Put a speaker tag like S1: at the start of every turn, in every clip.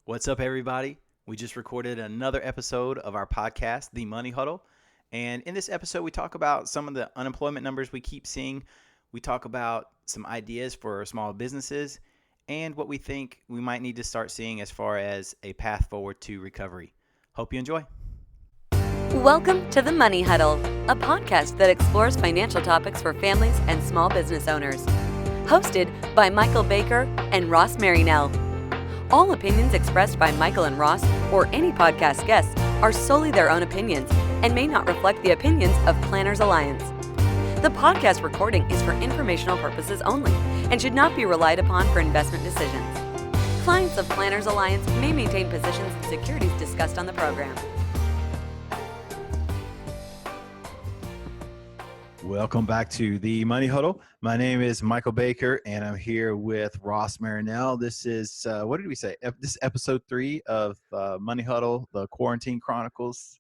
S1: What's up, everybody? We just recorded another episode of our podcast, The Money Huddle. And in this episode, we talk about some of the unemployment numbers we keep seeing. We talk about some ideas for small businesses and what we think we might need to start seeing as far as a path forward to recovery. Hope you enjoy.
S2: Welcome to The Money Huddle, a podcast that explores financial topics for families and small business owners. Hosted by Michael Baker and Ross Marinell. All opinions expressed by Michael and Ross or any podcast guests are solely their own opinions and may not reflect the opinions of Planners Alliance. The podcast recording is for informational purposes only and should not be relied upon for investment decisions. Clients of Planners Alliance may maintain positions in securities discussed on the program.
S1: Welcome back to the Money Huddle. My name is Michael Baker, and I'm here with Ross Marinell. This is, what did we say? This is episode 3 of Money Huddle, the Quarantine Chronicles.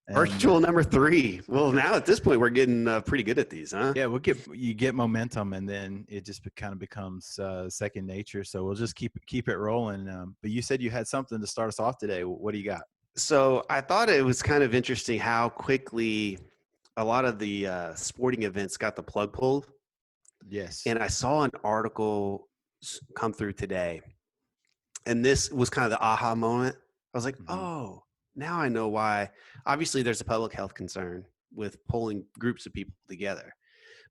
S1: And,
S3: Virtual number 3. Well, now at this point, we're getting pretty good at these, huh?
S1: Yeah, you get momentum, and then it just kind of becomes second nature. So we'll just keep it rolling. But you said you had something to start us off today. What do you got?
S3: So I thought it was kind of interesting how quickly a lot of the sporting events got the plug pulled.
S1: Yes.
S3: And I saw an article come through today, and this was kind of the aha moment. I was like, oh, now I know why. Obviously, there's a public health concern with pulling groups of people together.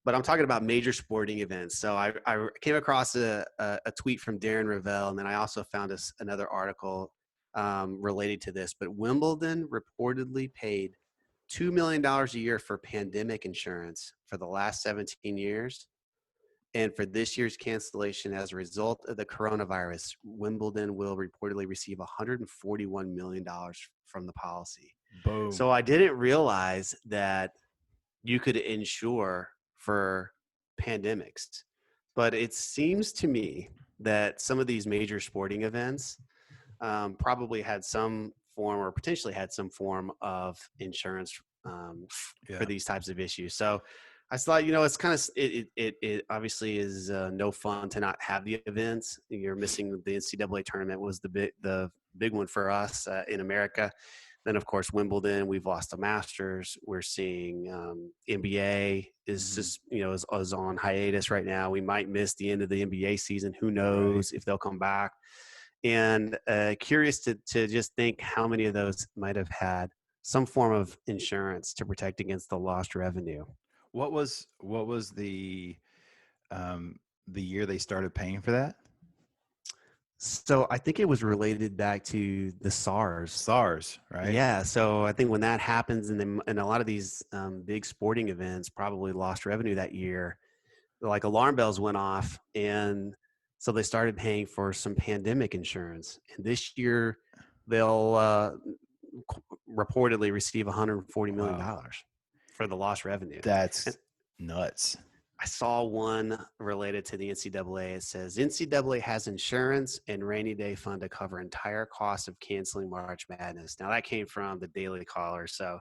S3: But I'm talking about major sporting events. So I came across a tweet from Darren Ravel, and then I also found another article related to this. But Wimbledon reportedly paid $2 million a year for pandemic insurance for the last 17 years. And for this year's cancellation as a result of the coronavirus, Wimbledon will reportedly receive $141 million from the policy.
S1: Boom.
S3: So I didn't realize that you could insure for pandemics. But it seems to me that some of these major sporting events probably had some form or potentially had some form of insurance for these types of issues. So I thought, it's kind of, it obviously is no fun to not have the events. You're missing the NCAA tournament was the big one for us in America. Then, of course, Wimbledon, we've lost the Masters. We're seeing NBA is just, is on hiatus right now. We might miss the end of the NBA season. Who knows if they'll come back. And curious to just think how many of those might have had some form of insurance to protect against the lost revenue.
S1: What was the year they started paying for that?
S3: So I think it was related back to the SARS,
S1: right?
S3: Yeah. So I think when that happens, and a lot of these big sporting events probably lost revenue that year, like alarm bells went off, and so they started paying for some pandemic insurance. And this year, they'll reportedly receive $140 million for the lost revenue.
S1: That's nuts.
S3: I saw one related to the NCAA. It says NCAA has insurance and rainy day fund to cover entire cost of canceling March Madness. Now that came from the Daily Caller, so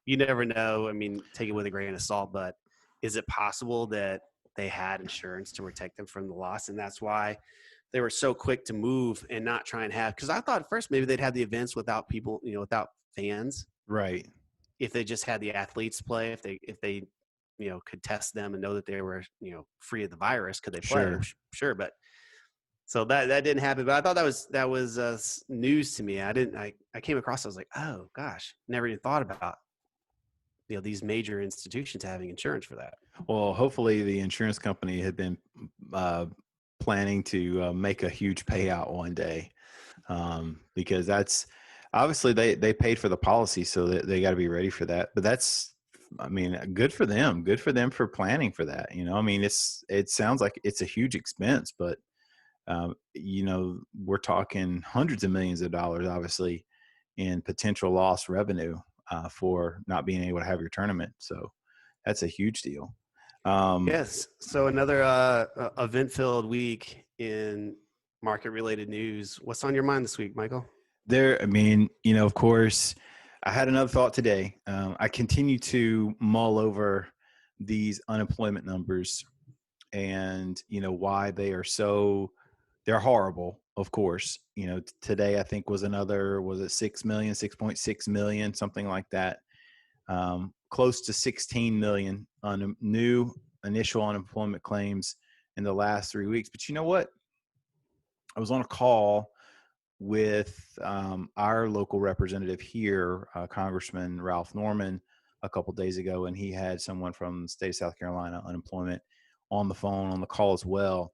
S3: you never know. I mean, take it with a grain of salt, but is it possible that they had insurance to protect them from the loss, and that's why they were so quick to move and not try and have? Because I thought at first maybe they'd have the events without people, without fans,
S1: right?
S3: If they just had the athletes play, if they could test them and know that they were, free of the virus, could they play? Sure. But so that didn't happen. But I thought that was news to me. I came across, I was like, oh gosh, never even thought about, these major institutions having insurance for that.
S1: Well, hopefully the insurance company had been planning to make a huge payout one day, because that's obviously they paid for the policy, so they got to be ready for that. But that's, I mean, good for them. Good for them for planning for that. I mean, it sounds like it's a huge expense, but we're talking hundreds of millions of dollars, obviously, in potential lost revenue for not being able to have your tournament. So that's a huge deal.
S3: Yes. So another event-filled week in market-related news. What's on your mind this week, Michael?
S1: Of course, I had another thought today. I continue to mull over these unemployment numbers and, why they are so they're horrible, of course. Today I think was it 6 million, 6.6 million, something like that. Close to 16 million on new initial unemployment claims in the last 3 weeks. But you know what? I was on a call with our local representative here, Congressman Ralph Norman, a couple days ago, and he had someone from the state of South Carolina unemployment on the phone on the call as well.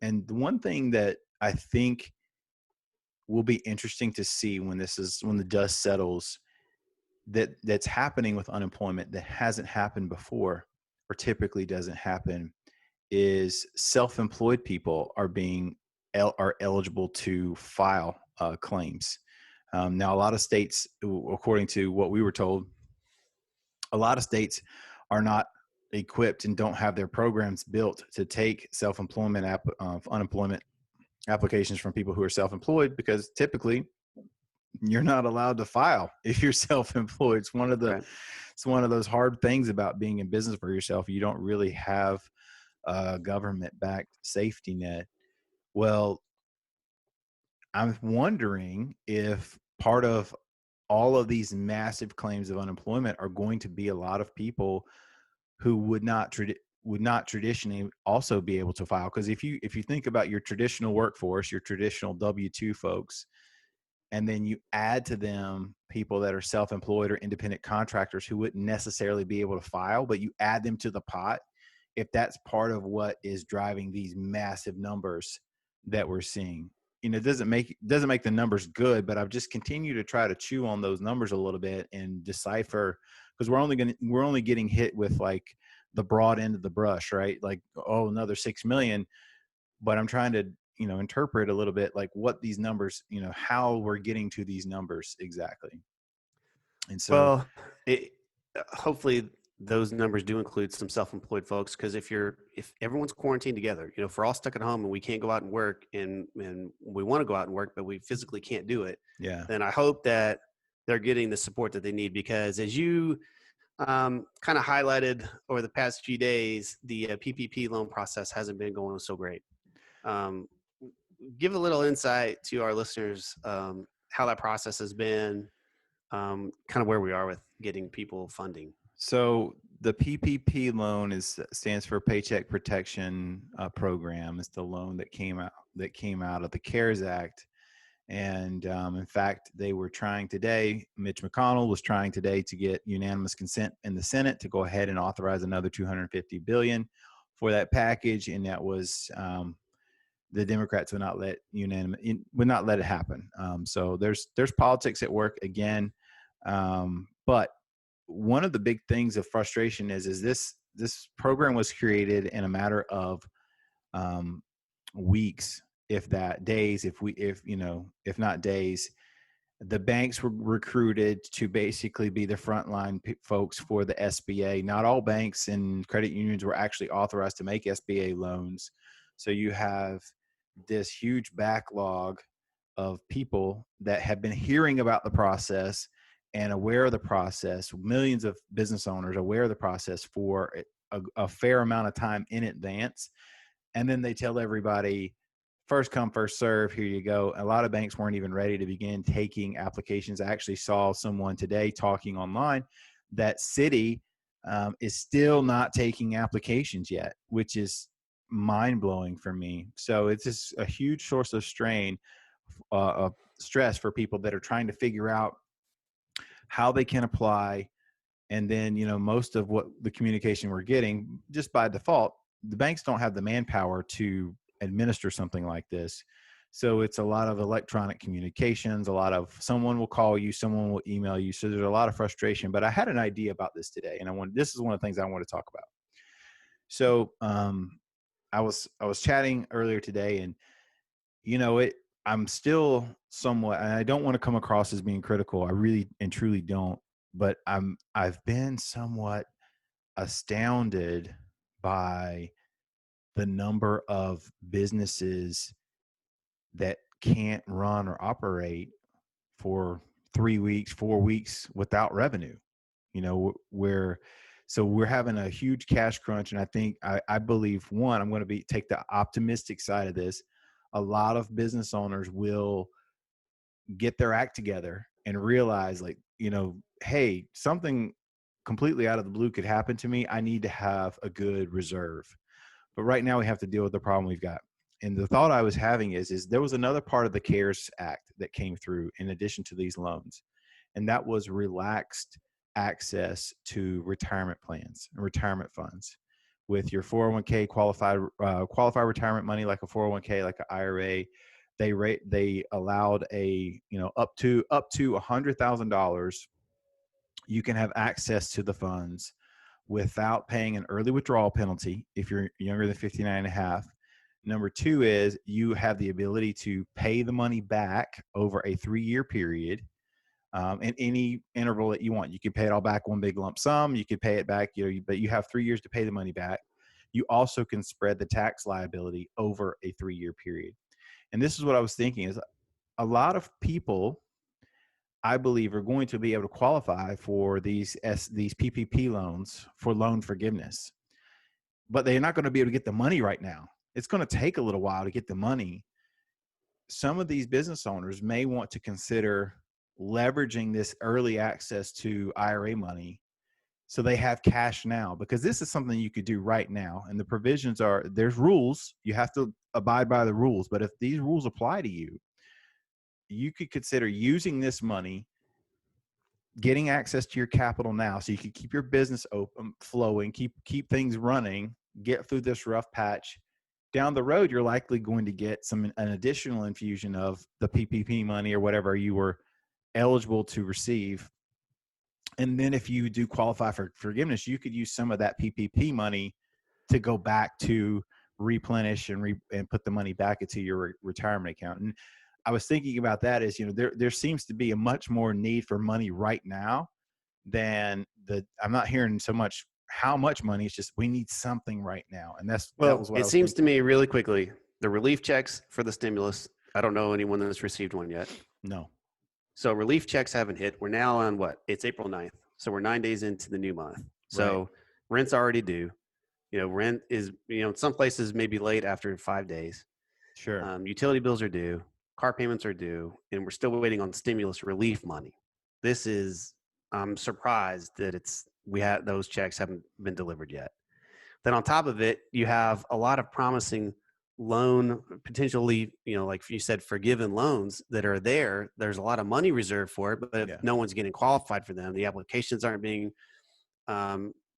S1: And the one thing that I think will be interesting to see when the dust settles, that's happening with unemployment that hasn't happened before, or typically doesn't happen, is self-employed people are eligible to file claims. Now, a lot of states, according to what we were told, a lot of states are not equipped and don't have their programs built to take unemployment applications from people who are self-employed, because typically you're not allowed to file if you're self-employed. It's one of those hard things about being in business for yourself. You don't really have a government-backed safety net. Well, I'm wondering if part of all of these massive claims of unemployment are going to be a lot of people who would not traditionally also be able to file. Because if you think about your traditional workforce, your traditional W-2 folks, and then you add to them people that are self-employed or independent contractors who wouldn't necessarily be able to file, but you add them to the pot, if that's part of what is driving these massive numbers that we're seeing. It doesn't make the numbers good, but I've just continued to try to chew on those numbers a little bit and decipher, because we're only getting hit with like the broad end of the brush, right? Like, oh, another 6 million. But I'm trying to, interpret a little bit like what these numbers, how we're getting to these numbers exactly. And so,
S3: Well, hopefully those numbers do include some self-employed folks, because if everyone's quarantined together, if we're all stuck at home and we can't go out and work, and we want to go out and work but we physically can't do it,
S1: yeah.
S3: then I hope that they're getting the support that they need. Because as you kind of highlighted over the past few days, the PPP loan process hasn't been going so great. Give a little insight to our listeners, how that process has been, kind of where we are with getting people funding.
S1: So the PPP loan stands for Paycheck Protection Program. It's the loan that came out of the CARES Act. And in fact, they were trying today, Mitch McConnell was trying today to get unanimous consent in the Senate to go ahead and authorize another $250 billion for that package. And that was, the Democrats would not let it happen. So there's politics at work again. But one of the big things of frustration is this program was created in a matter of weeks, if that days, if not days. The banks were recruited to basically be the frontline folks for the SBA. Not all banks and credit unions were actually authorized to make SBA loans. So you have this huge backlog of people that have been hearing about the process and aware of the process, millions of business owners aware of the process for a fair amount of time in advance. And then they tell everybody, first come, first serve, here you go. A lot of banks weren't even ready to begin taking applications. I actually saw someone today talking online that Citi is still not taking applications yet, which is mind-blowing for me. So it's just a huge source of of stress for people that are trying to figure out how they can apply. And then, most of what the communication we're getting, just by default, the banks don't have the manpower to administer something like this. So it's a lot of electronic communications, a lot of someone will call you, someone will email you. So there's a lot of frustration. But I had an idea about this today, and this is one of the things I want to talk about. So I was chatting earlier today, and I'm still somewhat, and I don't want to come across as being critical. I really and truly don't, but I've been somewhat astounded by the number of businesses that can't run or operate for 3 weeks, 4 weeks without revenue. So we're having a huge cash crunch. And I think, I believe, one, I'm going to take the optimistic side of this. a lot of business owners will get their act together and realize, like, hey, something completely out of the blue could happen to me. I need to have a good reserve. But right now we have to deal with the problem we've got. And the thought I was having is there was another part of the CARES Act that came through in addition to these loans, and that was relaxed access to retirement plans and retirement funds. With your 401k qualified retirement money, like a 401k, like an IRA, they allowed up to $100,000. You can have access to the funds without paying an early withdrawal penalty if you're younger than 59 and a half. Number two is you have the ability to pay the money back over a 3-year period, in any interval that you want. You can pay it all back one big lump sum. You could pay it back, but you have 3 years to pay the money back. You also can spread the tax liability over a 3-year period. And this is what I was thinking is a lot of people, I believe, are going to be able to qualify for these PPP loans for loan forgiveness, but they're not going to be able to get the money right now. It's going to take a little while to get the money. Some of these business owners may want to consider leveraging this early access to IRA money so they have cash now, because this is something you could do right now. And the provisions are, there's rules. You have to abide by the rules. But if these rules apply to you, you could consider using this money, getting access to your capital now so you can keep your business open, flowing, keep things running, get through this rough patch. Down the road, you're likely going to get an additional infusion of the PPP money or whatever you were eligible to receive. And then if you do qualify for forgiveness, you could use some of that PPP money to go back to replenish and put the money back into your retirement account. And I was thinking about that as, there seems to be a much more need for money right now than I'm not hearing so much how much money. It's just, we need something right now. And that was what
S3: it seems to me really quickly, the relief checks for the stimulus, I don't know anyone that's received one yet.
S1: No.
S3: So relief checks haven't hit. We're now on it's April 9th. So we're 9 days into the new month. So
S1: Right.
S3: Rent's already due. Rent is, in some places maybe late after 5 days.
S1: Sure.
S3: Utility bills are due. Car payments are due. And we're still waiting on stimulus relief money. I'm surprised that those checks haven't been delivered yet. Then on top of it, you have a lot of promising loan, potentially, like you said, forgiven loans that are there. There's a lot of money reserved for it, but if no one's getting qualified for them, the applications aren't being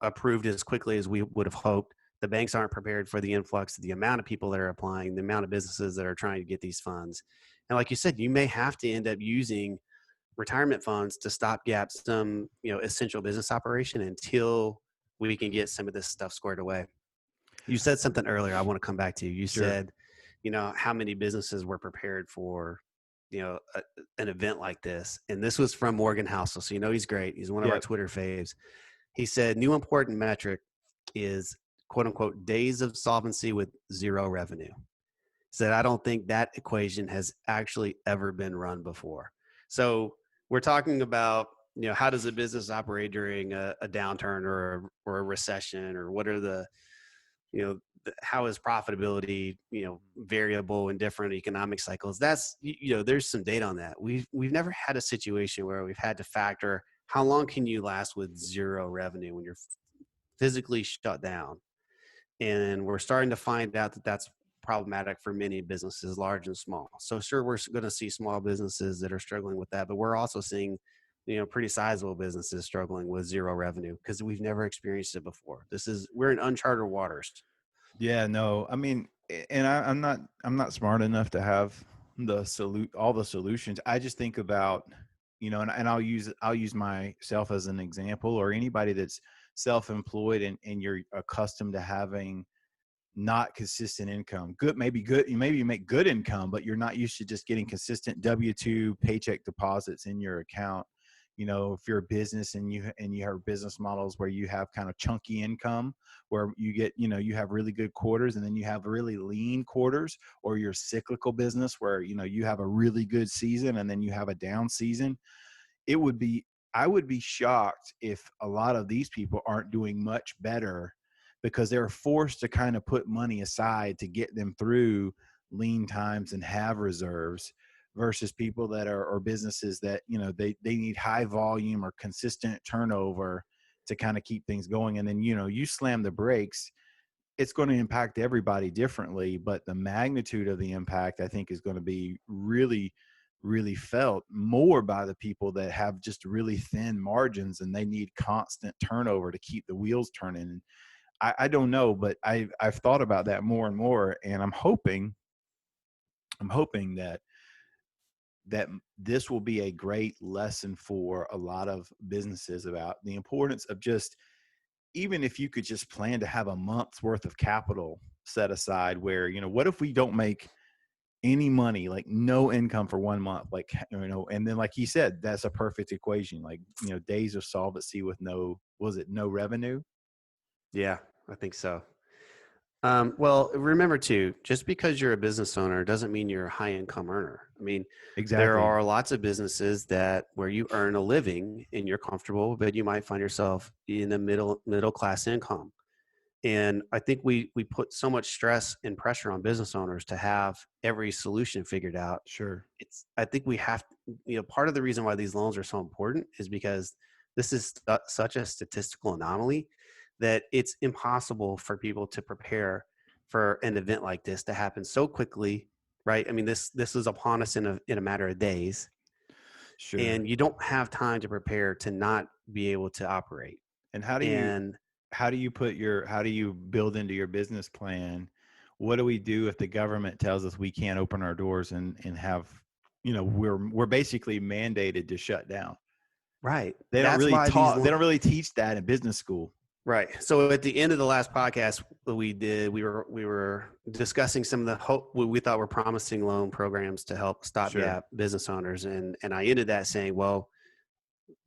S3: approved as quickly as we would have hoped. The banks aren't prepared for the influx, the amount of people that are applying, the amount of businesses that are trying to get these funds. And like you said, you may have to end up using retirement funds to stopgap some, essential business operation until we can get some of this stuff squared away. You said something earlier I want to come back to. You
S1: Sure.
S3: said, how many businesses were prepared for, an event like this. And this was from Morgan Housel. So, he's great. He's one of our Twitter faves. He said, new important metric is, quote unquote, days of solvency with zero revenue. He said, I don't think that equation has actually ever been run before. So we're talking about, how does a business operate during a downturn or a recession, or what are the, how is profitability, variable in different economic cycles? That's, there's some data on that. We've never had a situation where we've had to factor how long can you last with zero revenue when you're physically shut down. And we're starting to find out that that's problematic for many businesses, large and small. So sure, we're going to see small businesses that are struggling with that, but we're also seeing, pretty sizable businesses struggling with zero revenue because we've never experienced it before. We're in uncharted waters.
S1: Yeah, no, I mean, and I'm not smart enough to have all the solutions. I just think about, and I'll use myself as an example, or anybody that's self-employed and you're accustomed to having not consistent income. Maybe you make good income, but you're not used to just getting consistent W-2 paycheck deposits in your account. If you're a business and you have business models where you have kind of chunky income, where you get, you have really good quarters and then you have really lean quarters, or you're a cyclical business where, you have a really good season and then you have a down season. I would be shocked if a lot of these people aren't doing much better because they're forced to kind of put money aside to get them through lean times and have reserves versus people that are, or businesses that, they need high volume or consistent turnover to kind of keep things going. And then, you slam the brakes, it's going to impact everybody differently, but the magnitude of the impact, I think, is going to be really, really felt more by the people that have just really thin margins and they need constant turnover to keep the wheels turning. And I don't know, but I've thought about that more and more, and I'm hoping that this will be a great lesson for a lot of businesses about the importance of just, even if you could just plan to have a month's worth of capital set aside where, what if we don't make any money, like no income for 1 month, like, and then like you said, that's a perfect equation, like, days of solvency with no revenue.
S3: Yeah, I think so. Well, remember too, just because you're a business owner doesn't mean you're a high income earner. I mean, there
S1: Exactly.
S3: are lots of businesses that where you earn a living and you're comfortable, but you might find yourself in a middle class income. And I think we put so much stress and pressure on business owners to have every solution figured out.
S1: Sure.
S3: I think we have, part of the reason why these loans are so important is because this is such a statistical anomaly that it's impossible for people to prepare for an event like this to happen so quickly, right? I mean, this is upon us in a matter of days,
S1: Sure.
S3: and you don't have time to prepare to not be able to operate.
S1: And
S3: And
S1: how do you build into your business plan? What do we do if the government tells us we can't open our doors and have, we're basically mandated to shut down?
S3: right,
S1: They don't
S3: that's
S1: really
S3: why
S1: they don't really teach that in business school.
S3: right. So at the end of the last podcast that we did, we were discussing some of the hope what we thought were promising loan programs to help
S1: Sure.
S3: stopgap business owners, and I ended that saying, well,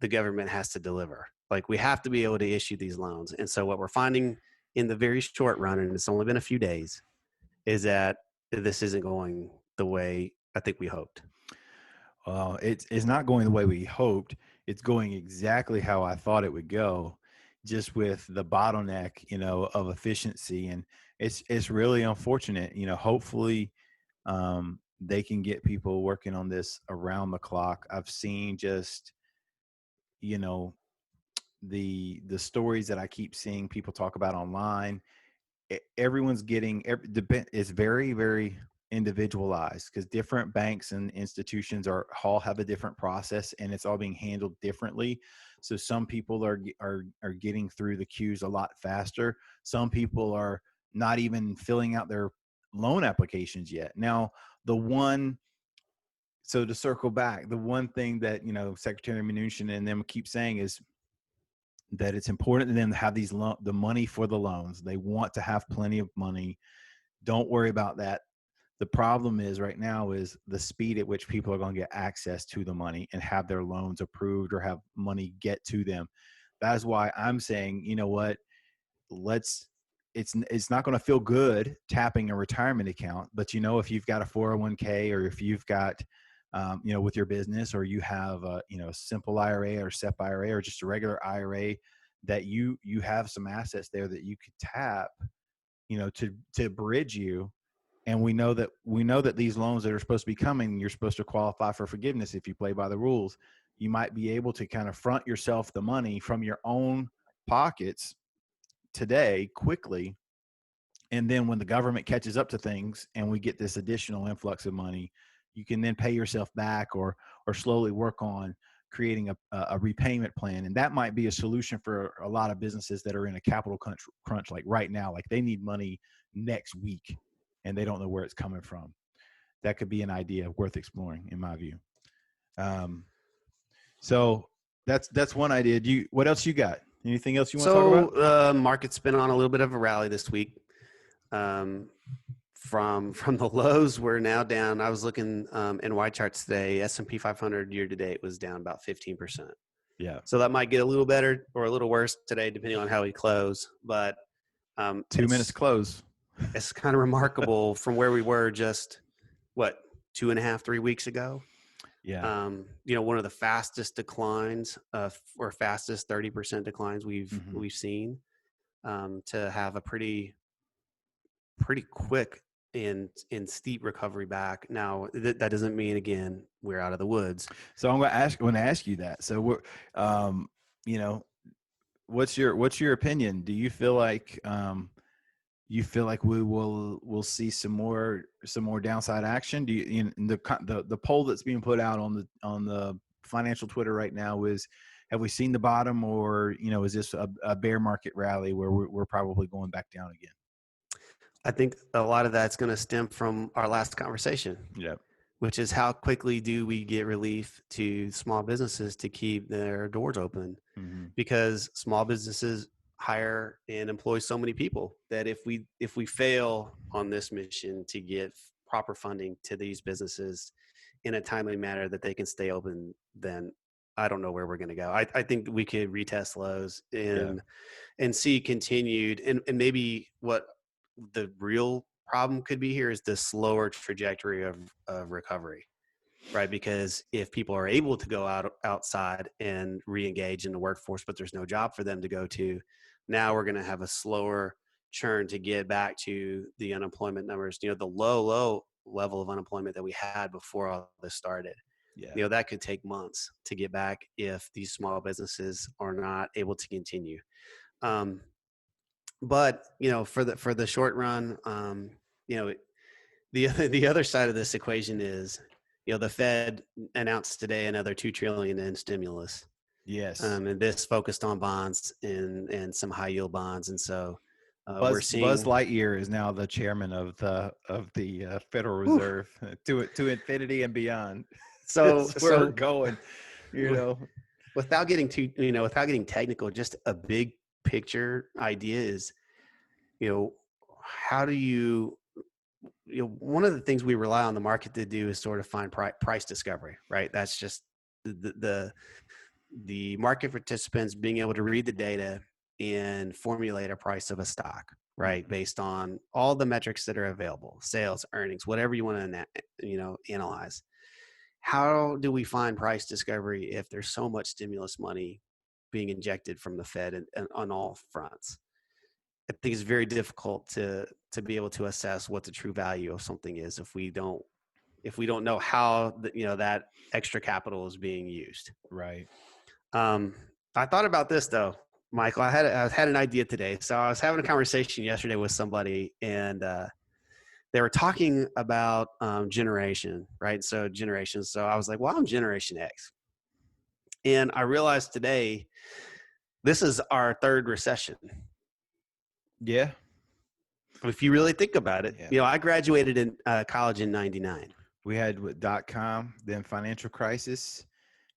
S3: the government has to deliver. Like we have to be able to issue these loans. And so what we're finding in the very short run, and it's only been a few days, is that this isn't going the way I think we hoped.
S1: It's not going the way we hoped. It's going exactly how I thought it would go, just with the bottleneck, of efficiency. And it's really unfortunate. Hopefully, they can get people working on this around the clock. I've seen just, you know, the stories that I keep seeing people talk about online. Everyone's getting it's very, very individualized because different banks and institutions all have a different process and it's all being handled differently. So some people are getting through the queues a lot faster. Some people are not even filling out their loan applications yet. Now, the one so to circle back, the one thing that, Secretary Mnuchin and them keep saying is that it's important to them to have the money for the loans. They want to have plenty of money. Don't worry about that. The problem is right now is the speed at which people are going to get access to the money and have their loans approved or have money get to them. That's why I'm saying, you know what, it's not going to feel good tapping a retirement account, but if you've got a 401k or if you've got, with your business, or you have a, simple IRA or SEP IRA or just a regular IRA, that you have some assets there that you could tap, to bridge you. And we know that these loans that are supposed to be coming, you're supposed to qualify for forgiveness if you play by the rules. You might be able to kind of front yourself the money from your own pockets today quickly. And then when the government catches up to things and we get this additional influx of money, you can then pay yourself back or slowly work on creating a repayment plan. And that might be a solution for a lot of businesses that are in a capital crunch like right now. Like they need money next week and they don't know where it's coming from. That could be an idea worth exploring, in my view. So that's one idea. What else you got? Anything else you want to talk about?
S3: So market's been on a little bit of a rally this week. From the lows, we're now down. I was looking in Y charts today. S&P 500 year to date was down about 15%.
S1: Yeah.
S3: So that might get a little better or a little worse today, depending on how we close. But
S1: 2 minutes close.
S3: It's kind of remarkable from where we were just 2.5, 3 weeks ago.
S1: Yeah.
S3: One of the fastest declines or fastest 30% declines we've seen, to have a pretty quick in steep recovery back. Now that doesn't mean, again, we're out of the woods.
S1: So I'm going to ask you that. So we're, you know, what's your opinion? Do you feel like, we'll see some more downside action? Do the poll that's being put out on the financial Twitter right now is, have we seen the bottom, or is this a bear market rally where we're probably going back down again?
S3: I think a lot of that's going to stem from our last conversation,
S1: Yeah.
S3: which is how quickly do we get relief to small businesses to keep their doors open?
S1: Mm-hmm.
S3: Because small businesses hire and employ so many people that if we fail on this mission to give proper funding to these businesses in a timely manner that they can stay open, then I don't know where we're going to go. I think we could retest lows and see continued, and maybe what the real problem could be here is the slower trajectory of recovery, right? Because if people are able to go outside and re-engage in the workforce, but there's no job for them to go to, now we're going to have a slower churn to get back to the unemployment numbers, the low level of unemployment that we had before all this started.
S1: Yeah.
S3: That could take months to get back if these small businesses are not able to continue. But for the short run, the other side of this equation is, the Fed announced today another $2 trillion in stimulus.
S1: Yes.
S3: And this focused on bonds and some high yield bonds, and so we're
S1: Buzz
S3: seeing
S1: Lightyear is now the chairman of the Federal Reserve to infinity and beyond.
S3: So
S1: That's where we're going.
S3: Without getting technical, just a big picture idea is, how do you one of the things we rely on the market to do is sort of find price discovery, right? That's just the market participants being able to read the data and formulate a price of a stock, right? Based on all the metrics that are available, sales, earnings, whatever you want to, analyze. How do we find price discovery if there's so much stimulus money being injected from the Fed and on all fronts? I think it's very difficult to be able to assess what the true value of something is if we don't know how that extra capital is being used.
S1: Right.
S3: I thought about this though, Michael. I had an idea today. So I was having a conversation yesterday with somebody, and they were talking about generation, right? So generations. So I was like, well, I'm Generation X, and I realized today this is our third recession.
S1: Yeah.
S3: If you really think about it,
S1: Yeah.
S3: I graduated in college in '99.
S1: We had .com, then financial crisis,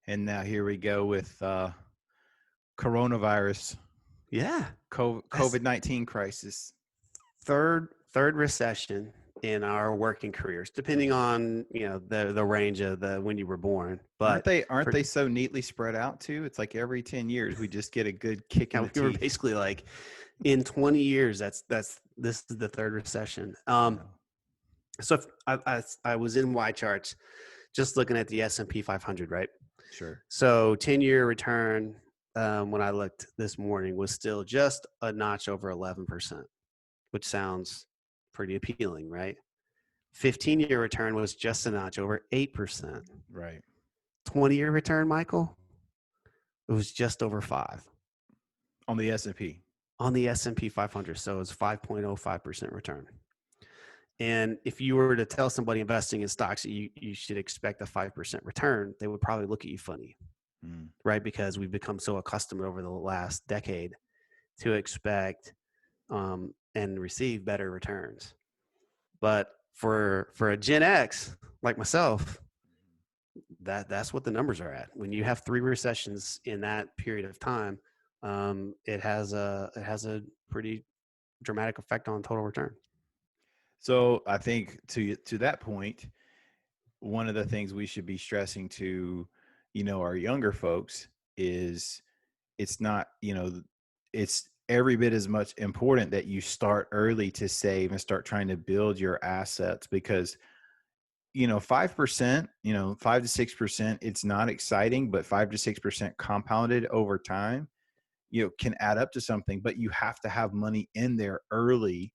S1: and now here we go with coronavirus.
S3: Yeah,
S1: COVID-19 crisis.
S3: Third recession in our working careers, depending on the range of when you were born. But
S1: aren't they so neatly spread out too? It's like every 10 years we just get a good kick in the teeth.
S3: We were basically like, in 20 years, this is the third recession. So I was in Y charts, just looking at the S&P 500, right?
S1: Sure.
S3: So 10-year return when I looked this morning was still just a notch over 11%, which sounds pretty appealing, right? 15-year return was just a notch over 8%.
S1: Right.
S3: 20-year return, Michael, it was just over 5%.
S1: On the S&P.
S3: On the S&P 500, so it's 5.05% return. And if you were to tell somebody investing in stocks that you should expect a 5% return, they would probably look at you funny, right? Because we've become so accustomed over the last decade to expect and receive better returns. But for a Gen X like myself, that's what the numbers are at. When you have 3 recessions in that period of time, it has a pretty dramatic effect on total return.
S1: So I think to that point, one of the things we should be stressing to, our younger folks is it's not, it's every bit as much important that you start early to save and start trying to build your assets, because 5%, 5 to 6%, it's not exciting, but 5 to 6% compounded over time, can add up to something. But you have to have money in there early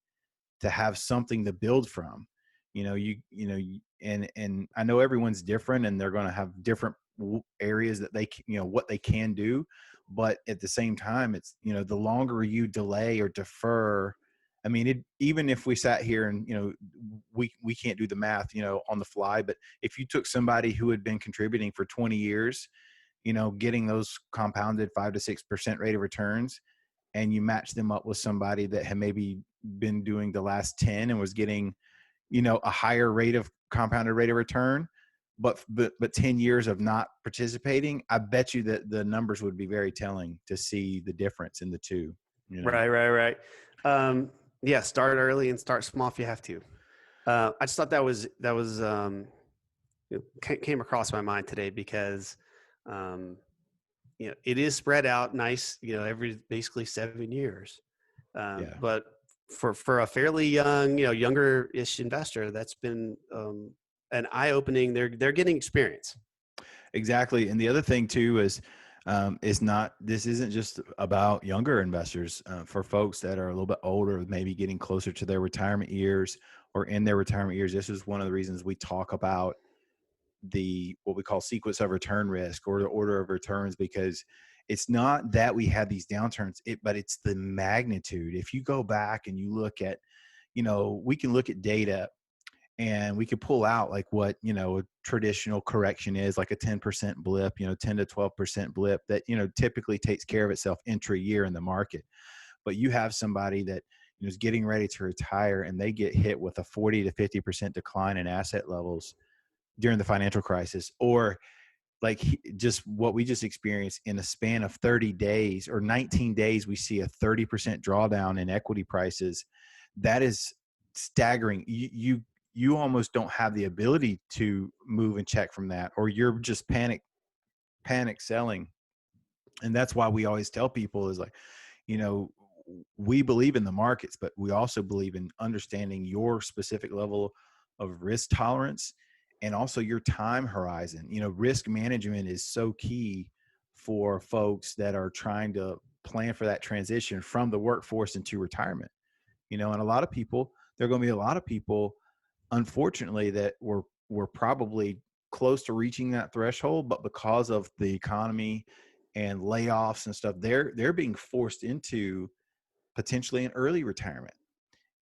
S1: to have something to build from. And I know everyone's different and they're going to have different areas that they, what they can do. But at the same time, it's, the longer you delay or defer, I mean, even if we sat here and, we can't do the math, on the fly, but if you took somebody who had been contributing for 20 years, getting those compounded 5 to 6% rate of returns, and you match them up with somebody that had maybe been doing the last 10 and was getting, a higher rate of compounded rate of return, but 10 years of not participating, I bet you that the numbers would be very telling to see the difference in the two.
S3: Right. Yeah. Start early and start small if you have to. I just thought that was came across my mind today because, it is spread out nice, every basically 7 years.
S1: Yeah.
S3: But for a fairly young, younger-ish investor, that's been an eye-opening. They're getting experience.
S1: Exactly. And the other thing too is this isn't just about younger investors. For folks that are a little bit older, maybe getting closer to their retirement years or in their retirement years, this is one of the reasons we talk about what we call sequence of return risk or the order of returns, because it's not that we have these downturns, but it's the magnitude. If you go back and you look at, we can look at data and we could pull out like what, a traditional correction is, like a 10% blip, 10 to 12% blip that, typically takes care of itself intra-year in the market. But you have somebody that is getting ready to retire and they get hit with a 40 to 50% decline in asset levels during the financial crisis, or like just what we just experienced in a span of 30 days or 19 days, we see a 30% drawdown in equity prices. That is staggering. You almost don't have the ability to move and check from that, or you're just panic selling. And that's why we always tell people is like, we believe in the markets, but we also believe in understanding your specific level of risk tolerance and also your time horizon. Risk management is so key for folks that are trying to plan for that transition from the workforce into retirement. And there are going to be a lot of people, unfortunately, that were probably close to reaching that threshold, but because of the economy and layoffs and stuff, they're being forced into potentially an early retirement,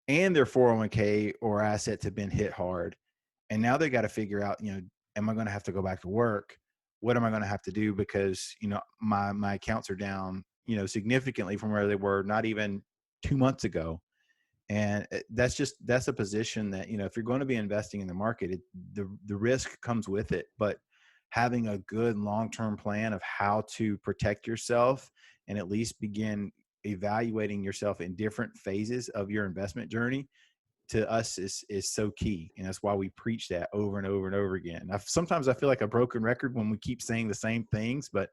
S1: and their 401k or assets have been hit hard. And now they got to figure out, am I going to have to go back to work? What am I going to have to do? Because, my accounts are down, significantly from where they were not even 2 months ago. And that's a position that, if you're going to be investing in the market, the risk comes with it, but having a good long-term plan of how to protect yourself and at least begin evaluating yourself in different phases of your investment journey, to us is so key. And that's why we preach that over and over and over again. Sometimes I feel like a broken record when we keep saying the same things, but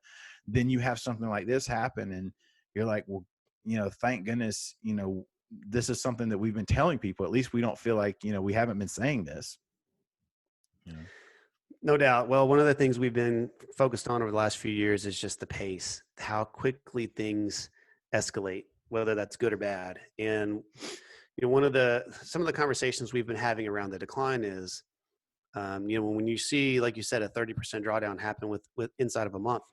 S1: then you have something like this happen and you're like, well, thank goodness, this is something that we've been telling people. At least we don't feel like, we haven't been saying this.
S3: No doubt. Well, one of the things we've been focused on over the last few years is just the pace, how quickly things escalate, whether that's good or bad. And some of the conversations we've been having around the decline is, when you see, like you said, a 30% drawdown happen with inside of a month,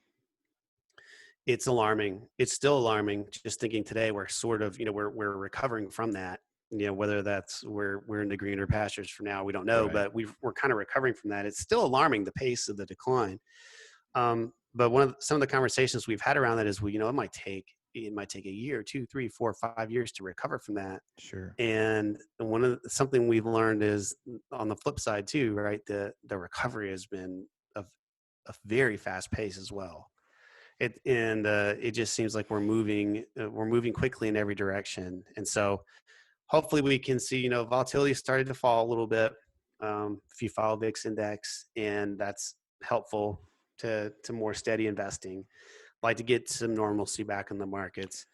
S3: it's alarming. It's still alarming. Just thinking today, we're sort of, we're recovering from that. Whether that's we're in the greener pastures for now, we don't know,
S1: Right.
S3: but we're kind of recovering from that. It's still alarming, the pace of the decline. But some of the conversations we've had around that is, well, it might take a year, 2, 3, 4, 5 years to recover from that.
S1: Sure.
S3: And something we've learned is on the flip side too, right? The recovery has been a very fast pace as well. It just seems like we're moving quickly in every direction. And so hopefully we can see, volatility started to fall a little bit. If you follow VIX index, and that's helpful to more steady investing. Like to get some normalcy back in the markets.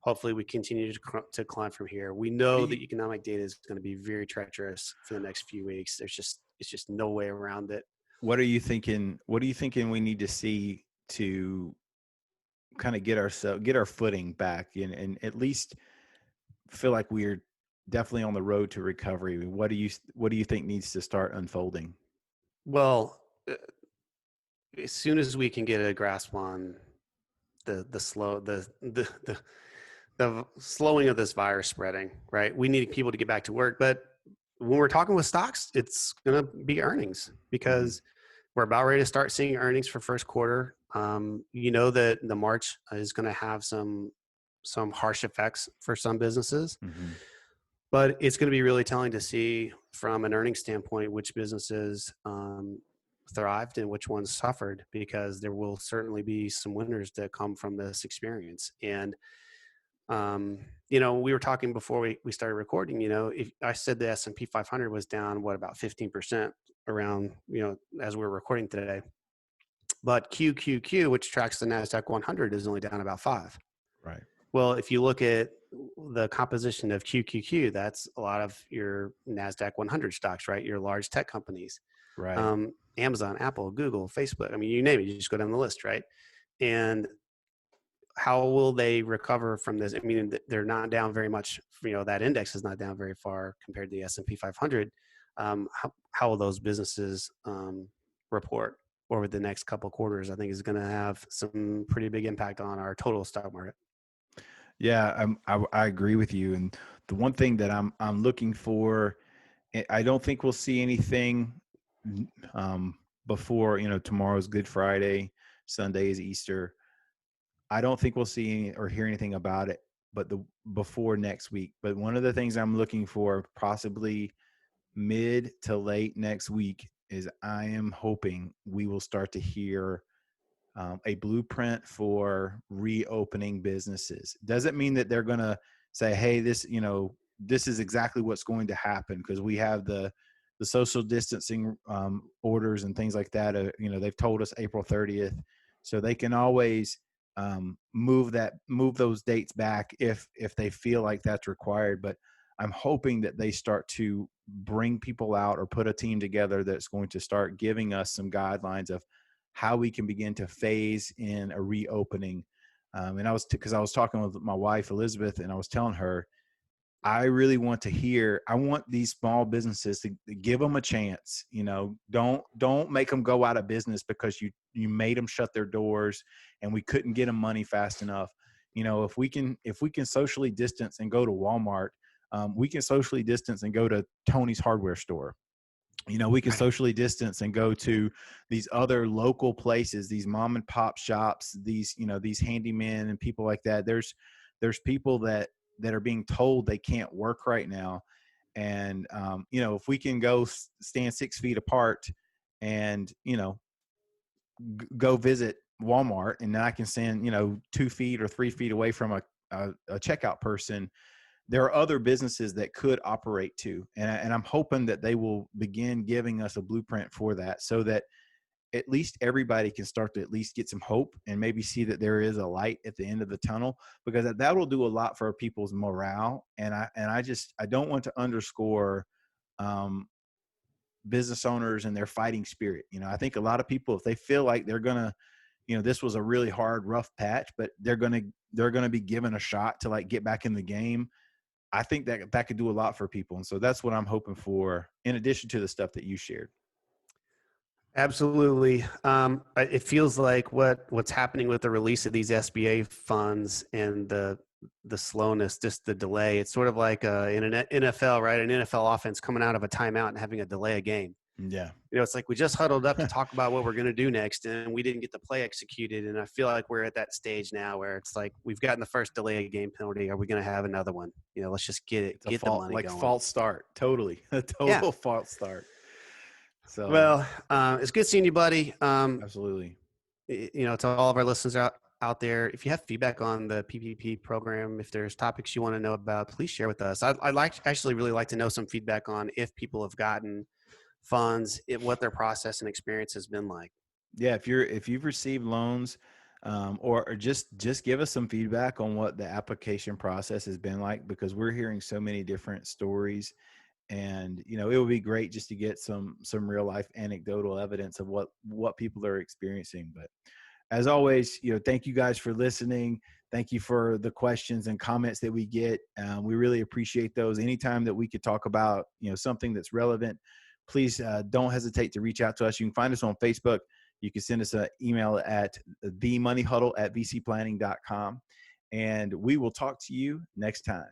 S3: Hopefully we continue to climb from here. We know the economic data is going to be very treacherous for the next few weeks. It's just no way around it.
S1: What are you thinking we need to see to kind of get our footing back and at least feel like we're definitely on the road to recovery. What do you think needs to start unfolding?
S3: Well, as soon as we can get a grasp on the slow the slowing of this virus spreading, right? We need people to get back to work, but when we're talking with stocks, it's going to be earnings
S1: Mm-hmm.
S3: because we're about ready to start seeing earnings for first quarter. You know that the March is going to have some harsh effects for some businesses,
S1: Mm-hmm.
S3: but it's going to be really telling to see from an earnings standpoint which businesses thrived and which ones suffered, because there will certainly be some winners that come from this experience. And we were talking before we started recording. If I said the S&P 500 was down, what, about 15% around, as we're recording today, but QQQ, which tracks the NASDAQ 100, is only down about 5.
S1: Right.
S3: Well, if you look at the composition of QQQ, that's a lot of your NASDAQ 100 stocks, right? Your large tech companies,
S1: Right.
S3: Amazon, Apple, Google, Facebook. I mean, you name it, you just go down the list, right? And how will they recover from this? I mean, they're not down very much. That index is not down very far compared to the S&P 500. How will those businesses report over the next couple of quarters? I think is going to have some pretty big impact on our total stock market.
S1: Yeah, I agree with you. And the one thing that I'm looking for, I don't think we'll see anything before, tomorrow's Good Friday, Sunday is Easter. I don't think we'll see any or hear anything about it, but before next week. But one of the things I'm looking for, possibly mid to late next week, is I am hoping we will start to hear a blueprint for reopening businesses. Doesn't mean that they're going to say, hey, this is exactly what's going to happen, because we have the social distancing orders and things like that. They've told us April 30th, so they can always move those dates back if they feel like that's required. But I'm hoping that they start to bring people out or put a team together that's going to start giving us some guidelines of how we can begin to phase in a reopening. And because I was talking with my wife, Elizabeth, and I was telling her, I really want to hear, I want these small businesses to give them a chance. Don't make them go out of business because you made them shut their doors and we couldn't get them money fast enough. If we can socially distance and go to Walmart, we can socially distance and go to Tony's hardware store. We can socially distance and go to these other local places, these mom and pop shops, these handymen and people like that. There's people that are being told they can't work right now. And, if we can go stand 6 feet apart and, go visit Walmart, and then I can stand, 2 feet or 3 feet away from a checkout person, there are other businesses that could operate too. And I'm hoping that they will begin giving us a blueprint for that, so that at least everybody can start to at least get some hope and maybe see that there is a light at the end of the tunnel, because that will do a lot for people's morale. And I don't want to underscore business owners and their fighting spirit. I think a lot of people, if they feel like they're going to, this was a really hard, rough patch, but they're going to be given a shot to like get back in the game. I think that could do a lot for people. And so that's what I'm hoping for, in addition to the stuff that you shared.
S3: Absolutely. It feels like what's happening with the release of these SBA funds and the slowness, just the delay. It's sort of like in an NFL, right? An NFL offense coming out of a timeout and having a delay a game.
S1: Yeah.
S3: It's like we just huddled up to talk about what we're going to do next, and we didn't get the play executed. And I feel like we're at that stage now where it's like we've gotten the first delay game penalty. Are we going to have another one? Let's just get the money
S1: like
S3: going.
S1: false start. Totally. A total false start. So,
S3: well, it's good seeing you, buddy.
S1: Absolutely.
S3: To all of our listeners out there, if you have feedback on the PPP program, if there's topics you want to know about, please share with us. I'd really like to know some feedback on if people have gotten funds, what their process and experience has been like.
S1: Yeah, if you've received loans, or just give us some feedback on what the application process has been like, because we're hearing so many different stories. And it would be great just to get some real life anecdotal evidence of what people are experiencing. But as always, thank you guys for listening. Thank you for the questions and comments that we get. We really appreciate those. Anytime that we could talk about, something that's relevant, please don't hesitate to reach out to us. You can find us on Facebook. You can send us an email at themoneyhuddle@vcplanning.com. And we will talk to you next time.